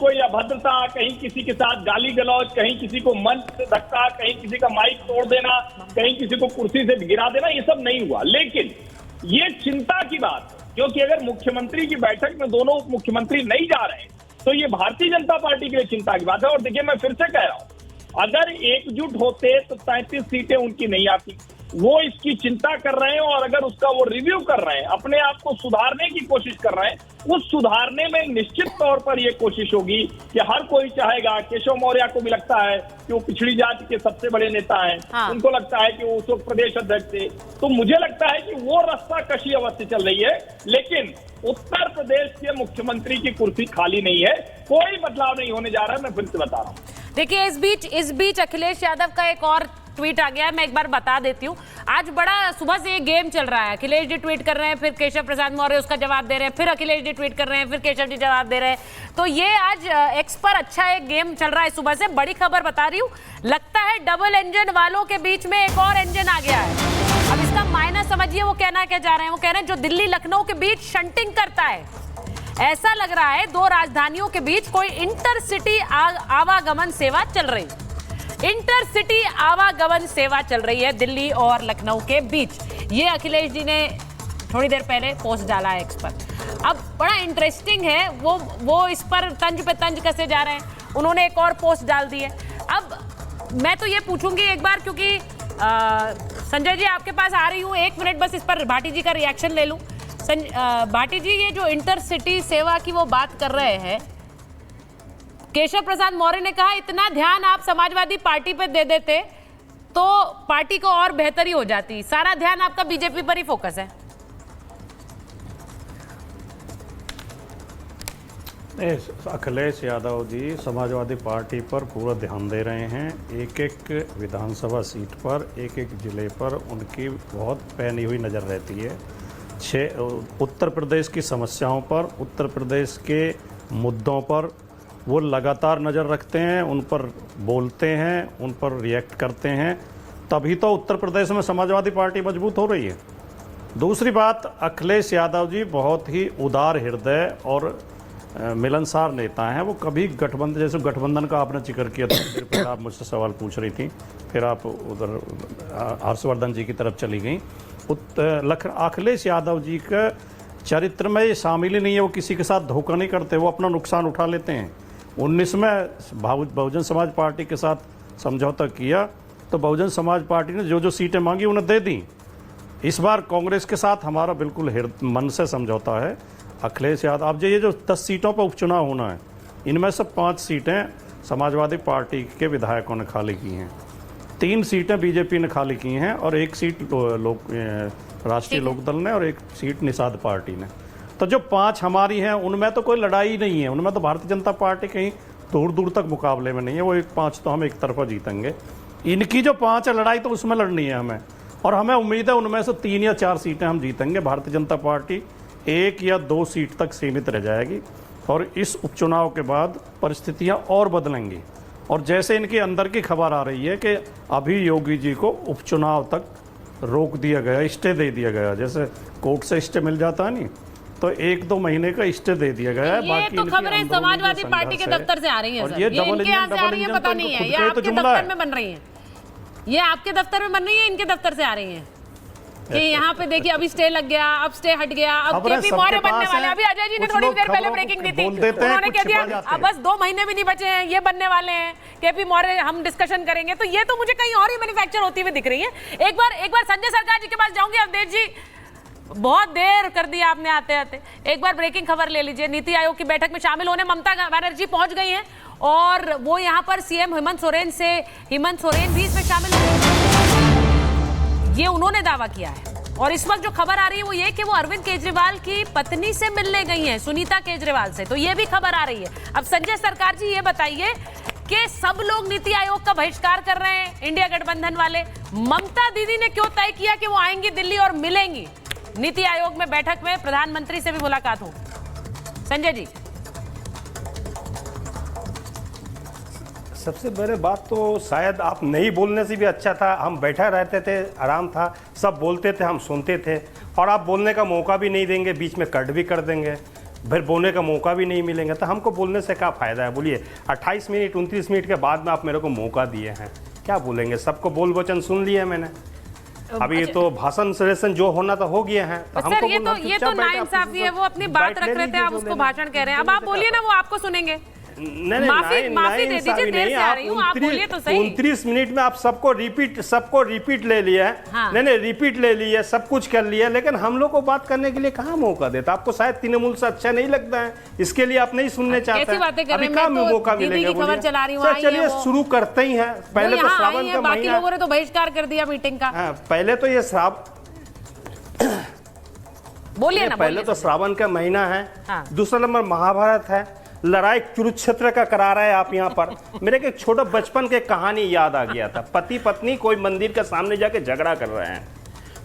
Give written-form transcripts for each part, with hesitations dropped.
कोई अभद्रता, कहीं किसी के साथ गाली गलौज, कहीं किसी को मंच से धक्का, कहीं किसी का माइक तोड़ देना, कहीं किसी को कुर्सी से गिरा देना, ये सब नहीं हुआ। लेकिन ये चिंता की बात है, क्योंकि अगर मुख्यमंत्री की बैठक में दोनों उप मुख्यमंत्री नहीं जा रहे तो ये भारतीय जनता पार्टी के लिए चिंता की बात है। और देखिए, मैं फिर से कह रहा हूं, अगर एकजुट होते तो 33 सीटें उनकी नहीं आती। वो इसकी चिंता कर रहे हैं और अगर उसका वो रिव्यू कर रहे हैं, अपने आप को सुधारने की कोशिश कर रहे हैं, उस सुधारने में निश्चित तौर पर ये कोशिश होगी कि हर कोई चाहेगा। केशव मौर्य को भी लगता है कि वो पिछड़ी जाति के सबसे बड़े नेता हैं, हाँ। उनको लगता है कि वो उस वक्त प्रदेश अध्यक्ष थे, तो मुझे लगता है कि वो रास्ता कशी अवस्था चल रही है। लेकिन उत्तर प्रदेश के मुख्यमंत्री की कुर्सी खाली नहीं है, कोई बदलाव नहीं होने जा रहा है, मैं फिर से बता रहा हूँ। देखिए, इस बीच अखिलेश यादव का एक और ट्वीट आ गया है, मैं एक बार बता देती हूँ। आज बड़ा सुबह से ये गेम चल रहा है, अखिलेश जी ट्वीट कर रहे हैं, फिर केशव प्रसाद मौर्य उसका जवाब दे रहे हैं, फिर अखिलेश जी ट्वीट कर रहे हैं, फिर केशव जी जवाब दे रहे हैं। तो ये आज एक्स पर अच्छा एक गेम चल रहा है सुबह से। बड़ी खबर बता रही हूँ, लगता है डबल इंजन वालों के बीच में एक और इंजन आ गया है। अब इसका मायना समझिए, वो कहना क्या चाह रहे हैं। वो कह रहे हैं जो दिल्ली लखनऊ के बीच शंटिंग करता है, ऐसा लग रहा है दो राजधानियों के बीच कोई इंटरसिटी आवागमन सेवा चल रही है। इंटरसिटी आवागमन सेवा चल रही है दिल्ली और लखनऊ के बीच। ये अखिलेश जी ने थोड़ी देर पहले पोस्ट डाला है एक्स पर। अब बड़ा इंटरेस्टिंग है, वो इस पर तंज पे तंज कसे जा रहे हैं। उन्होंने एक और पोस्ट डाल दी है। अब मैं तो ये पूछूंगी एक बार, क्योंकि संजय जी आपके पास आ रही हूँ, 1 मिनट बस इस पर भाटी जी का रिएक्शन ले लूं। भाटी जी, ये जो इंटरसिटी सेवा की वो बात कर रहे हैं, केशव प्रसाद मौर्य ने कहा इतना ध्यान आप समाजवादी पार्टी पे दे देते तो पार्टी को और बेहतरी हो जाती, सारा ध्यान आपका बीजेपी पर ही फोकस है। अखिलेश यादव जी समाजवादी पार्टी पर पूरा ध्यान दे रहे हैं। एक एक विधानसभा सीट पर, एक एक जिले पर उनकी बहुत पैनी हुई नज़र रहती है। उत्तर प्रदेश की समस्याओं पर, उत्तर प्रदेश के मुद्दों पर वो लगातार नज़र रखते हैं, उन पर बोलते हैं, उन पर रिएक्ट करते हैं, तभी तो उत्तर प्रदेश में समाजवादी पार्टी मजबूत हो रही है। दूसरी बात, अखिलेश यादव जी बहुत ही उदार हृदय और मिलनसार नेता हैं। वो कभी गठबंधन, जैसे गठबंधन का आपने जिक्र किया था, फिर आप मुझसे सवाल पूछ रही थी, फिर आप उधर हर्षवर्धन जी की तरफ चली गई। अखिलेश यादव जी का चरित्र में ये शामिल ही नहीं है। वो किसी के साथ धोखा नहीं करते, वो अपना नुकसान उठा लेते हैं। 19 में बहुजन समाज पार्टी के साथ समझौता किया तो बहुजन समाज पार्टी ने जो जो सीटें मांगी उन्हें दे दी। इस बार कांग्रेस के साथ हमारा बिल्कुल मन से समझौता है। अखिलेश यादव, अब ये जो 10 सीटों पर उपचुनाव होना है, इनमें से 5 सीटें समाजवादी पार्टी के विधायकों ने खाली की हैं, 3 सीटें बीजेपी ने खाली की हैं और 1 सीट राष्ट्रीय लोकदल ने और 1 सीट निषाद पार्टी ने। तो जो 5 हमारी हैं उनमें तो कोई लड़ाई नहीं है, उनमें तो भारतीय जनता पार्टी कहीं दूर दूर तक मुकाबले में नहीं है। वो 5 तो हम एक तरफा जीतेंगे। इनकी जो 5 है लड़ाई, तो उसमें लड़नी है हमें, और हमें उम्मीद है उनमें से 3 या 4 सीटें हम जीतेंगे। भारतीय जनता पार्टी 1 या 2 सीट तक सीमित रह जाएगी और इस उपचुनाव के बाद परिस्थितियां और बदलेंगी। और जैसे इनके अंदर की खबर आ रही है कि अभी योगी जी को उपचुनाव तक रोक दिया गया, स्टे दे दिया गया, जैसे कोर्ट से स्टे मिल जाता है नहीं, तो 1-2 महीने का स्टे दे दिया गया है। बाकी तो खबरें समाजवादी पार्टी के दफ्तर से आ रही हैं सर, ये इनके यहाँ से आ रही है, पता नहीं है, ये आपके दफ्तर में बन रही है, ये आपके दफ्तर में बन रही है, इनके दफ्तर से आ रही है कि यहाँ पे देखिए अभी स्टे लग गया, अब स्टे हट गया, अब केपी मौर्य बनने वाले। अभी अजय जी ने थोड़ी देर पहले ब्रेकिंग दी थी, उन्होंने कह दिया अब बस 2 महीने भी नहीं बचे हैं, ये बनने वाले हैं, केपी मौर्य हम डिस्कशन करेंगे। तो ये तो मुझे कहीं और ही मैन्युफैक्चर होती हुई दिख रही है। एक बार संजय सरकार जी के पास जाऊंगी। अवधेश जी, बहुत देर कर दी आपने आते आते, एक बार ब्रेकिंग खबर ले लीजिए। नीति आयोग की बैठक में शामिल होने ममता बनर्जी पहुंच गई हैं और वो यहाँ पर सीएम हेमंत सोरेन भी इसमें शामिल हुए, ये उन्होंने दावा किया है। और इस वक्त जो खबर आ रही है वो ये कि वो अरविंद केजरीवाल की पत्नी से मिलने गई हैं, सुनीता केजरीवाल से, तो ये भी खबर आ रही है। अब संजय सरकार जी ये बताइए कि सब लोग नीति आयोग का बहिष्कार कर रहे हैं, इंडिया गठबंधन वाले, ममता दीदी ने क्यों तय किया कि वो आएंगी दिल्ली और मिलेंगी नीति आयोग में बैठक में, प्रधानमंत्री से भी मुलाकात हो? संजय जी, सबसे बड़ी बात तो शायद आप नहीं बोलने से भी अच्छा था, हम बैठा रहते थे, आराम था, सब बोलते थे, हम सुनते थे, और आप बोलने का मौका भी नहीं देंगे, बीच में कट भी कर देंगे। फिर बोलने का मौका भी नहीं मिलेंगे, तो हमको बोलने से क्या फ़ायदा है? बोलिए, 28 मिनट 29 मिनट के बाद में आप मेरे को मौका दिए हैं, क्या बोलेंगे? सबको बोल वचन सुन लिया मैंने, अभी तो भाषण सजेशन जो होना तो हो गया है। तो सर ये तो नाइंसाफी है, वो अपनी बात रख रहे थे, आप उसको भाषण कह रहे हैं। अब आप बोलिए ना, वो आपको सुनेंगे। माफी दे दीजिए, देर से आ रही हूँ, आप बोलिए तो सही। 29 मिनट में आप सबको रिपीट ले लिया है। हाँ। नहीं रिपीट ले लिया, सब कुछ कर लिया, लेकिन हम लोग को बात करने के लिए कहाँ मौका देता? आपको शायद तृणमूल से अच्छा नहीं लगता है, इसके लिए आप नहीं सुनने चाहते हैं। अभी कहाँ मौका मिलेगा? चलिए शुरू करते ही हैं। पहले तो श्रावण का बाकी लोगों ने तो बहिष्कार कर दिया मीटिंग का। पहले तो ये बोलिए ना, पहले तो श्रावण का महीना है। दूसरा नंबर महाभारत है, लड़ाई कुरुक्षेत्र का करा रहे हैं आप यहाँ पर। मेरे को एक छोटा बचपन के कहानी याद आ गया था। पति पत्नी कोई मंदिर के सामने जाके झगड़ा कर रहे हैं,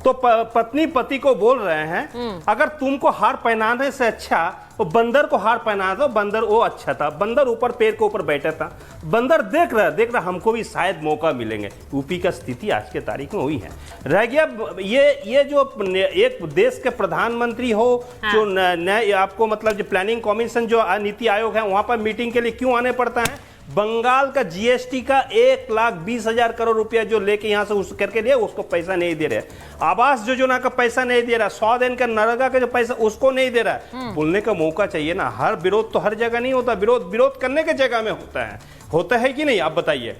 तो पत्नी पति को बोल रहे हैं, अगर तुमको हार पहनाने से अच्छा वो बंदर को हार पहना दो। बंदर वो अच्छा था, बंदर ऊपर पेड़ के ऊपर बैठा था, बंदर देख रहा हमको भी शायद मौका मिलेंगे। यूपी का स्थिति आज के तारीख में हुई है। रह गया ये जो एक देश के प्रधानमंत्री हो, जो आपको मतलब जो प्लानिंग कमीशन जो नीति आयोग है, वहां पर मीटिंग के लिए क्यों आने पड़ता है? बंगाल का जीएसटी का 1,20,000 करोड़ रुपया जो लेके यहां से उस करके लिए, उसको पैसा नहीं दे रहे। आवास योजना का पैसा नहीं दे रहा, 100 दिन का नरेगा का जो पैसा उसको नहीं दे रहा। बोलने का मौका चाहिए ना। हर विरोध तो हर जगह नहीं होता, विरोध करने के जगह में होता है कि नहीं? आप बताइए,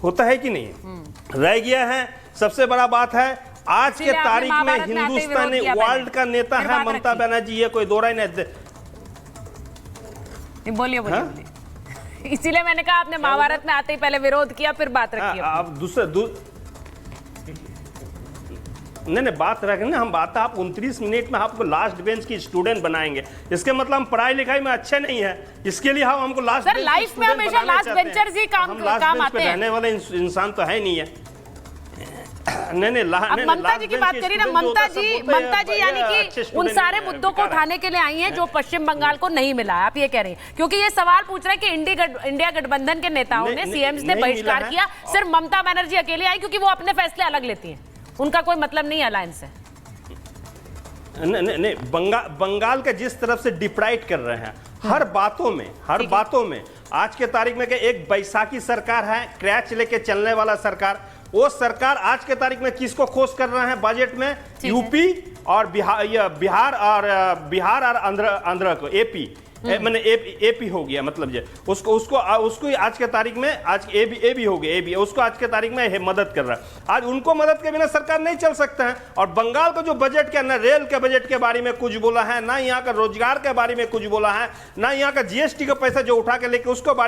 होता है कि नहीं? रह गया है सबसे बड़ा बात है आज के तारीख में हिंदुस्तानी वर्ल्ड का नेता है ममता बनर्जी, ये कोई दो राय नहीं। बोलिए। इसीलिए मैंने कहा आपने महाभारत में आते ही पहले विरोध किया, फिर बात रखी। आप नहीं बात रखेंगे, हम बात आप 29 मिनट में आपको लास्ट बेंच की स्टूडेंट बनाएंगे। इसके मतलब हम पढ़ाई लिखाई में अच्छे नहीं है, इसके लिए हमको लास्ट बेंच लाइफ में हमेशा लास्ट बेंचर्स ही काम आते हैं। रहने वाले इंसान तो है नहीं है। नहीं ममता जी की बात करिए ना। ममता जी यानी कि उन सारे मुद्दों को उठाने के लिए आई हैं जो पश्चिम बंगाल को नहीं मिला है, आप ये कह रहे हैं? क्योंकि ये सवाल पूछ रहे हैं कि इंडिया गठबंधन के नेताओं ने, सीएम्स ने बहिष्कार किया, सिर्फ ममता बनर्जी अकेले आई क्योंकि वो अपने फैसले अलग लेती हैं, उनका कोई मतलब नहीं अलायंस है। नहीं बंगाल का जिस तरफ से डिप्राइट कर रहे हैं हर बातों में आज के तारीख में एक बैसाखी सरकार है, क्रैच लेके चलने वाला सरकार। वो सरकार आज के तारीख में किसको खोज कर रहे हैं बजट में? यूपी और बिहार और आंध्र को, एपी मैंने एपी हो गया, मतलब ये उसको आज के तारीख में आज एबी हो गया, एबी उसको आज के तारीख में मदद कर रहा है। आज उनको मदद के बिना सरकार नहीं चल सकता है। और बंगाल का जो बजट क्या, ना रेल के बजट के बारे में कुछ बोला है, ना यहाँ का रोजगार के बारे में कुछ बोला है, ना यहाँ का जीएसटी का पैसा जो उठा के लेके उसको